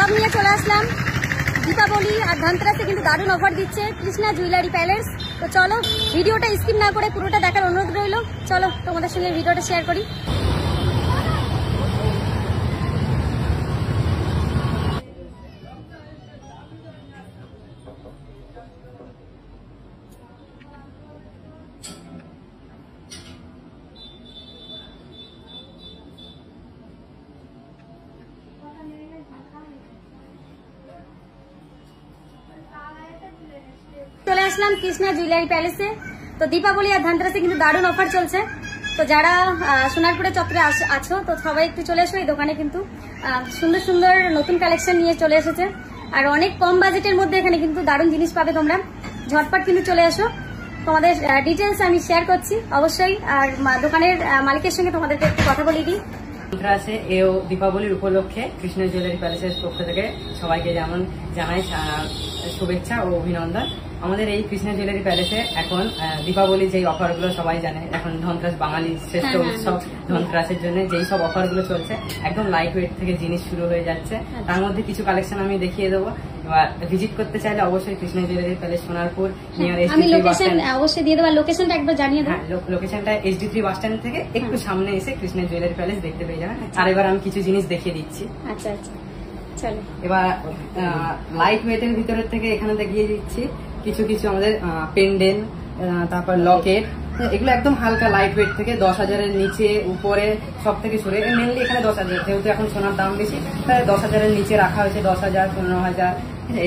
Blog নিয়ে চলে আসলাম। দীপাবলি আর ধনতেরাসে কিন্তু দারুণ অফার দিচ্ছে কৃষ্ণা জুয়েলারি প্যালেস। তো চলো ভিডিওটা স্কিপ না করে পুরোটা দেখার অনুরোধ রইল। চলো তোমাদের সঙ্গে ভিডিওটা শেয়ার করি। চলে আসলাম কৃষ্ণা জুয়েলারি প্যালেসে। তো দীপাবলি আর ধনতেরাসে কিন্তু দারুণ অফার চলছে। তো যারা সোনারপুরে চত্বরে আছো তো সবাই একটু চলে এসো। এই দোকানে কিন্তু সুন্দর সুন্দর নতুন কালেকশন নিয়ে চলে এসেছে আর অনেক কম বাজেটের মধ্যে এখানে কিন্তু দারুণ জিনিস পাবে তোমরা। ঝটপট কিন্তু চলে এসো। তোমাদের ডিটেলস আমি শেয়ার করছি অবশ্যই। আর দোকানের মালিকের সঙ্গে তোমাদেরকে একটু কথা বলে দিই। ধনতেরাসে এও দীপাবলির উপলক্ষে কৃষ্ণা জুয়েলারি প্যালেসের পক্ষ থেকে সবাইকে যেমন জানাই শুভেচ্ছা ও অভিনন্দন। আমাদের এই কৃষ্ণা জুয়েলারি প্যালেসে এখন দীপাবলি যেই অফারগুলো সবাই জানে, এখন ধনতেরাস বাঙালি শ্রেষ্ঠ উৎসব, ধনতেরাসের জন্য যেই সব অফারগুলো চলছে একদম লাইট ওয়েট থেকে জিনিস শুরু হয়ে যাচ্ছে। তার মধ্যে কিছু কালেকশন আমি দেখিয়ে দেবো। এবার ভিজিট করতে চাইলে অবশ্যই Krishna jewellery palace Sonarpur near এসডি3 বাস স্ট্যান্ড অবশ্যই দিয়ে দেবো। লোকেশনটা একবার জানিয়ে দাও। লোকেশনটা এসডি3 বাস স্ট্যান্ড থেকে একটু সামনে এসে কৃষ্ণা জুয়েলারি প্যালেস দেখতে পেয়ে যাবেন। আর এবার আমি কিছু জিনিস দেখিয়ে দিচ্ছি। আচ্ছা আচ্ছা চলো। এবার লাইট ওয়েটের ভিতরের থেকে এখানে দেখিয়ে দিচ্ছি কিছু কিছু আমাদের পেন্ডেন্ট, তারপর লকেট, এগুলো একদম হালকা লাইট ওয়েট থেকে 10,000-এর নিচে উপরে সব থেকে শুরু। মেনলি এখানে 10,000, যেহেতু এখন সোনার দাম বেশি তাই 10,000-এর নিচে রাখা হয়েছে। 10,000, 15,000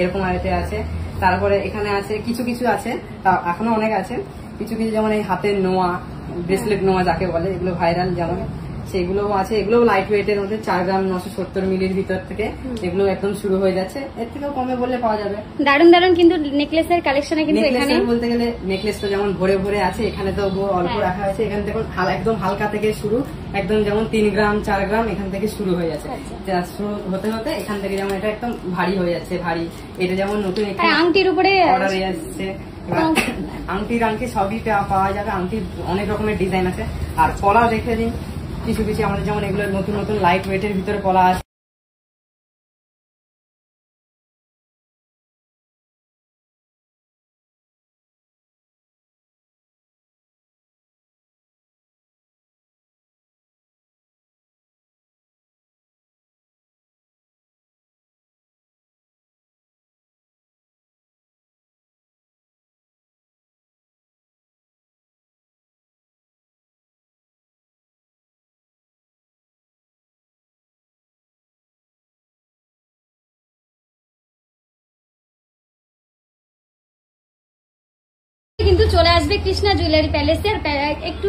এরকম আয়তে আছে। তারপরে এখানে আছে কিছু কিছু আছে, তা এখনো অনেক আছে কিছু কিছু, যেমন এই হাতের নোয়া, ব্রেসলেট নোয়া যাকে বলে, এগুলো ভাইরাল যেমন সেগুলো আছে। এগুলো লাইট ওয়েটের মধ্যে 4 গ্রাম 970 মিলির ভিতর থেকে এগুলো একদম শুরু হয়ে যাচ্ছে। এর থেকেও কমে বললে পাওয়া যাবে। দারুণ দারুণ কিন্তু নেকলেসের কালেকশনে কিন্তু এখানে বলতে গেলে নেকলেস তো যেমন ভরে ভরে আছে, এখানে তো অল্প রাখা হয়েছে। এখানে দেখুন একদম হালকা থেকে শুরু, একদম যেমন 3 গ্রাম 4 গ্রাম এখান থেকে শুরু হয়ে যাচ্ছে। শুরু হতে হতে এখান থেকে যেমন এটা একদম ভারী হয়ে যাচ্ছে। ভারী এটা যেমন নতুন আংটির উপরে অর্ডার আসছে। আংটি সবই পাওয়া যাবে। আংটির অনেক রকমের ডিজাইন আছে। আর পলা দেখে দিন কিছু কিছু আমাদের, যেমন এগুলো নতুন নতুন লাইট ওয়েটের ভিতরে পলা আছে। কিন্তু চলে আসবে কৃষ্ণা জুয়েলারি প্যালেসের একটু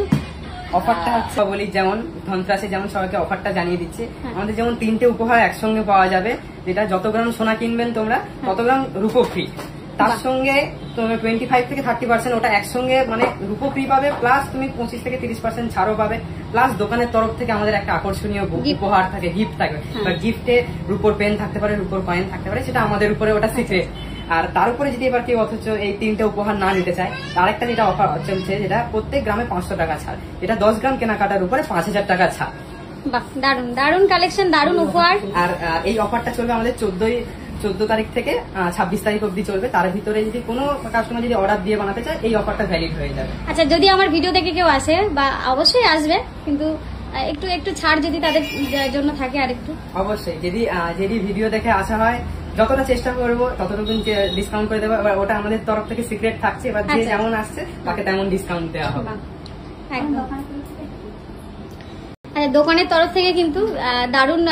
অফারটা বলি, যেমন ধনতেরাসে যেমন সবাইকে অফারটা জানিয়ে দিচ্ছে। আমাদের যেমন 3টে উপহার একসঙ্গে পাওয়া যাবে, যেটা যত গ্রাম সোনা কিনবেন তোমরা তত গ্রাম রূপো ফ্রি। তার সঙ্গে তুমি 25 থেকে 30% ওটা একসঙ্গে মানে রূপো ফ্রি পাবে, প্লাস তুমি 25 থেকে 30% ছাড়ও পাবে, প্লাস দোকানের তরফ থেকে আমাদের একটা আকর্ষণীয় উপহার থাকে, গিফট থাকে। গিফটে রূপোর পেন থাকতে পারে, রূপোর কয়েন থাকতে পারে, সেটা আমাদের উপরে ওটা সিক্রেট। আর তার উপরে যদি এবার কেউ অথচ এই 3টে উপহার না নিতে চায়, আরেকটা যেটা অফার চলছে, যেটা প্রত্যেক গ্রামে 500 টাকা ছাড়, এটা 10 গ্রাম কেনাকাটার উপরে 5,000 টাকা ছাড়। দারুন দারুন কালেকশন, দারুন উপহার। আর এই অফারটা চলবে আমাদের 14 তারিখ থেকে 26 তারিখ অব্দি চলবে। তার ভিতরে যদি কোনো কাস্টমার যদি অর্ডার দিয়ে বানাতে চায়, এই অফারটা ভ্যালিড হয়ে যাবে। আচ্ছা, যদি আমার ভিডিও দেখে কেউ আসে, বা অবশ্যই আসবে, কিন্তু একটু একটু ছাড় যদি তাদের জন্য থাকে আর একটু অবশ্যই। যদি ভিডিও দেখে আসা হয়, যতটা চেষ্টা করবো ততটুকু ডিসকাউন্ট করে দেবো। এবার ওটা আমাদের তরফ থেকে সিক্রেট থাকছে। এবার যে যেমন আসছে তাকে তেমন ডিসকাউন্ট দেওয়া হবে। দোকানের তরফ থেকে কিন্তু দারুণ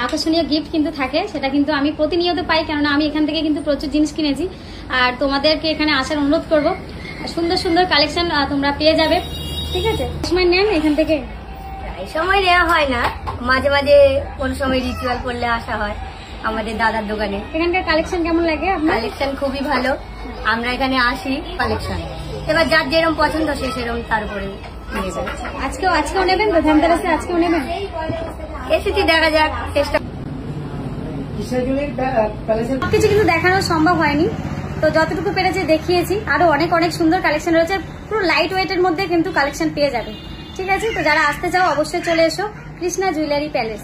আকর্ষণীয় গিফট কিন্তু থাকে, সেটা কিন্তু আমি প্রতিনিয়ত পাই, কেননা আমি এখান থেকে কিন্তু প্রচুর জিনিস কিনেছি। আর তোমাদেরকে এখানে আসার অনুরোধ করব। সুন্দর সুন্দর কালেকশন তোমরা পেয়ে যাবে। ঠিক আছে, সময় নেন এখান থেকে? সময় নেওয়া হয় না, মাঝে মাঝে কোন সময় রিচুয়াল করলে আসা হয় আমাদের দাদার দোকানে। এখানকার কালেকশন কেমন লাগে? কালেকশন খুবই ভালো। আমরা এখানে আসি কালেকশন, এবার যার যেরকম পছন্দ সে সেরকম তারপরে। আজকেও নেবেন তো? ধনতেরাসে আজকেও নেবেন? এসেছি, দেখা যাক, চেষ্টা। সবকিছু কিন্তু দেখানো সম্ভব হয়নি, তো যতটুকু পেরেছি দেখিয়েছি। আরো অনেক অনেক সুন্দর কালেকশন রয়েছে, পুরো লাইট ওয়েটের মধ্যে কিন্তু কালেকশন পেয়ে যাবে। ঠিক আছে, তো যারা আসতে চাও অবশ্যই চলে এসো কৃষ্ণা জুয়েলারি প্যালেস।